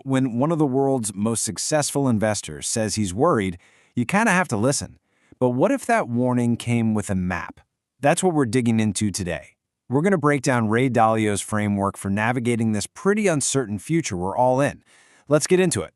When one of the world's most successful investors says he's worried, you kind of have to listen. But what if that warning came with a map? That's what we're digging into today. We're going to break down Ray Dalio's framework for navigating this pretty uncertain future we're all in. Let's get into it.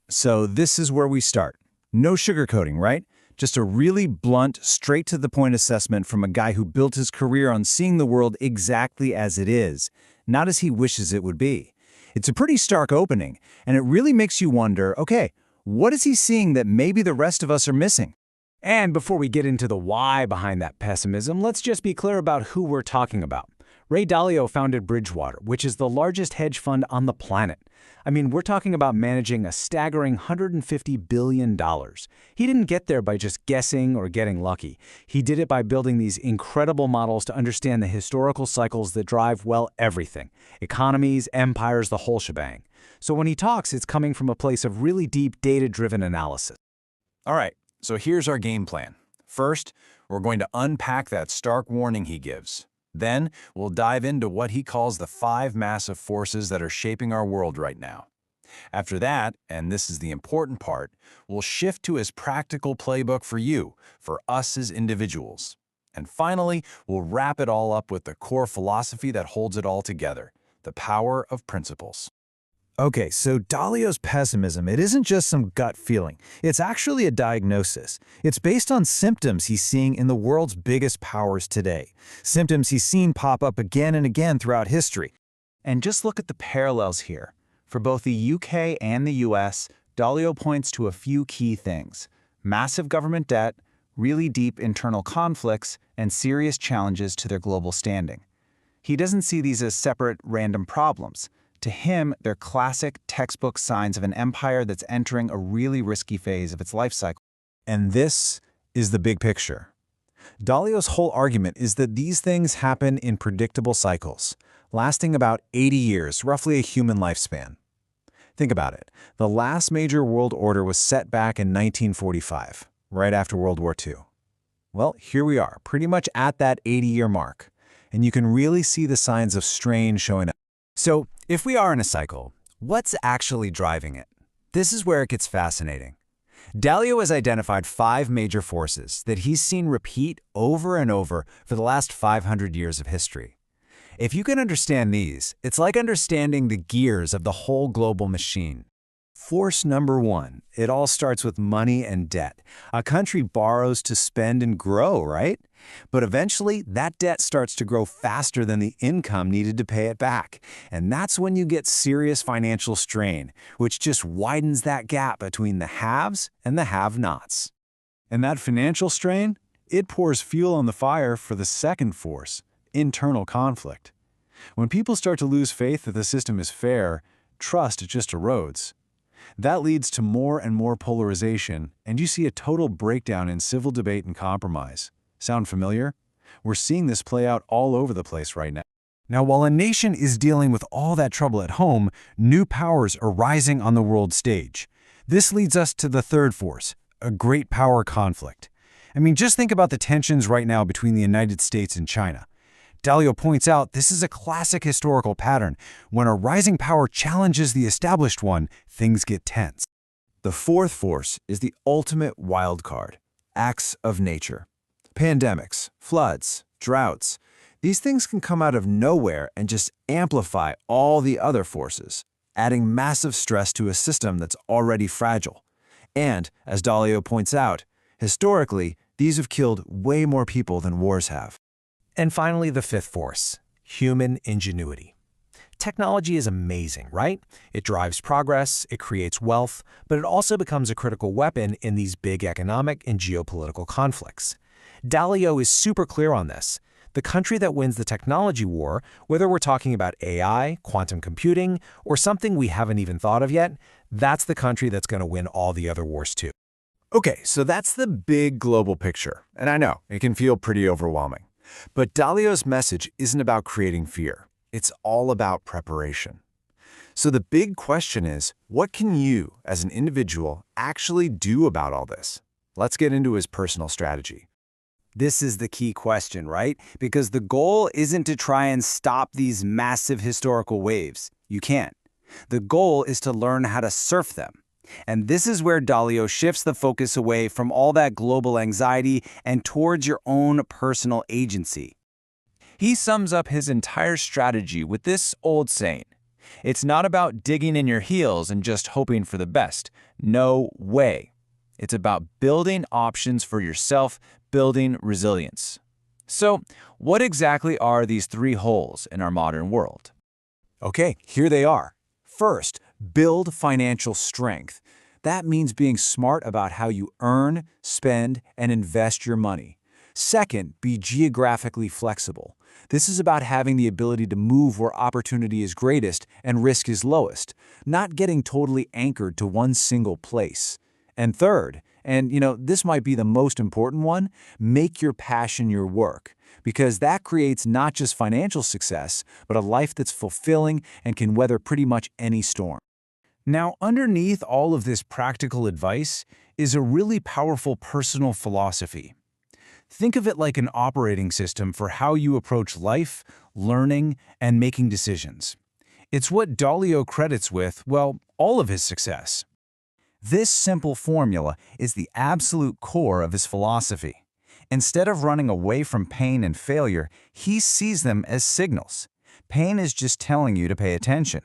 So this is where we start. No sugarcoating, right? Just a really blunt, straight-to-the-point assessment from a guy who built his career on seeing the world exactly as it is, not as he wishes it would be. It's a pretty stark opening, and it really makes you wonder, okay, what is he seeing that maybe the rest of us are missing? And before we get into the why behind that pessimism, let's just be clear about who we're talking about. Ray Dalio founded Bridgewater, which is the largest hedge fund on the planet. I mean, we're talking about managing a staggering $150 billion. He didn't get there by just guessing or getting lucky. He did it by building these incredible models to understand the historical cycles that drive, well, everything. Economies, empires, the whole shebang. So when he talks, it's coming from a place of really deep data-driven analysis. All right, so here's our game plan. First, we're going to unpack that stark warning he gives. Then, we'll dive into what he calls the 5 massive forces that are shaping our world right now. After that, and this is the important part, we'll shift to his practical playbook for you, for us as individuals. And finally, we'll wrap it all up with the core philosophy that holds it all together, the power of principles. Okay, so Dalio's pessimism, it isn't just some gut feeling. It's actually a diagnosis. It's based on symptoms he's seeing in the world's biggest powers today. Symptoms he's seen pop up again and again throughout history. And just look at the parallels here. For both the UK and the US, Dalio points to a few key things: massive government debt, really deep internal conflicts, and serious challenges to their global standing. He doesn't see these as separate, random problems. To him, they're classic, textbook signs of an empire that's entering a really risky phase of its life cycle. And this is the big picture. Dalio's whole argument is that these things happen in predictable cycles, lasting about 80 years, roughly a human lifespan. Think about it. The last major world order was set back in 1945, right after World War II. Well, here we are, pretty much at that 80-year mark, and you can really see the signs of strain showing up. So, if we are in a cycle, what's actually driving it? This is where it gets fascinating. Dalio has identified 5 major forces that he's seen repeat over and over for the last 500 years of history. If you can understand these, it's like understanding the gears of the whole global machine. Force number 1, it all starts with money and debt. A country borrows to spend and grow, right? But eventually, that debt starts to grow faster than the income needed to pay it back. And that's when you get serious financial strain, which just widens that gap between the haves and the have-nots. And that financial strain, it pours fuel on the fire for the second force, internal conflict. When people start to lose faith that the system is fair, trust just erodes. That leads to more and more polarization, and you see a total breakdown in civil debate and compromise. Sound familiar? We're seeing this play out all over the place right now. Now, while a nation is dealing with all that trouble at home, new powers are rising on the world stage. This leads us to the third force, a great power conflict. I mean, just think about the tensions right now between the United States and China. Dalio points out this is a classic historical pattern. When a rising power challenges the established one, things get tense. The fourth force is the ultimate wild card, acts of nature. Pandemics, floods, droughts, these things can come out of nowhere and just amplify all the other forces, adding massive stress to a system that's already fragile. And, as Dalio points out, historically, these have killed way more people than wars have. And finally, the fifth force, human ingenuity. Technology is amazing, right? It drives progress, it creates wealth, but it also becomes a critical weapon in these big economic and geopolitical conflicts. Dalio is super clear on this. The country that wins the technology war, whether we're talking about AI, quantum computing, or something we haven't even thought of yet, that's the country that's going to win all the other wars too. Okay, so that's the big global picture, and I know, it can feel pretty overwhelming. But Dalio's message isn't about creating fear. It's all about preparation. So the big question is, what can you, as an individual, actually do about all this? Let's get into his personal strategy. This is the key question, right? Because the goal isn't to try and stop these massive historical waves. You can't. The goal is to learn how to surf them. And this is where Dalio shifts the focus away from all that global anxiety and towards your own personal agency. He sums up his entire strategy with this old saying: "It's not about digging in your heels and just hoping for the best. No way. It's about building options for yourself, building resilience." So, what exactly are these three holes in our modern world? Okay, here they are. First, build financial strength. That means being smart about how you earn, spend, and invest your money. Second, be geographically flexible. This is about having the ability to move where opportunity is greatest and risk is lowest, not getting totally anchored to one single place. And third, and this might be the most important one, make your passion your work, because that creates not just financial success, but a life that's fulfilling and can weather pretty much any storm. Now, underneath all of this practical advice is a really powerful personal philosophy. Think of it like an operating system for how you approach life, learning, and making decisions. It's what Dalio credits with, well, all of his success. This simple formula is the absolute core of his philosophy. Instead of running away from pain and failure, he sees them as signals. Pain is just telling you to pay attention.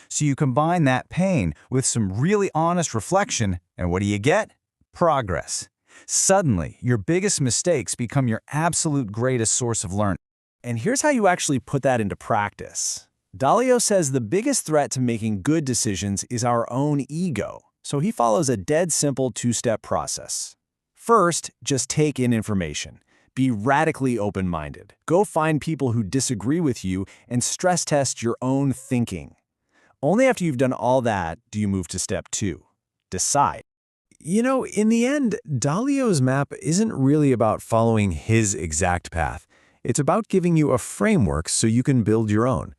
So you combine that pain with some really honest reflection, and what do you get? Progress. Suddenly, your biggest mistakes become your absolute greatest source of learning. And here's how you actually put that into practice. Dalio says the biggest threat to making good decisions is our own ego. So he follows a dead simple two-step process. First, just take in information. Be radically open-minded. Go find people who disagree with you and stress test your own thinking. Only after you've done all that do you move to step 2. Decide. In the end, Dalio's map isn't really about following his exact path. It's about giving you a framework so you can build your own.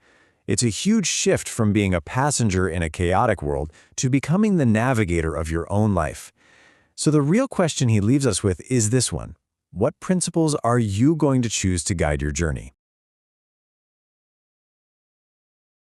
It's a huge shift from being a passenger in a chaotic world to becoming the navigator of your own life. So the real question he leaves us with is this one: what principles are you going to choose to guide your journey?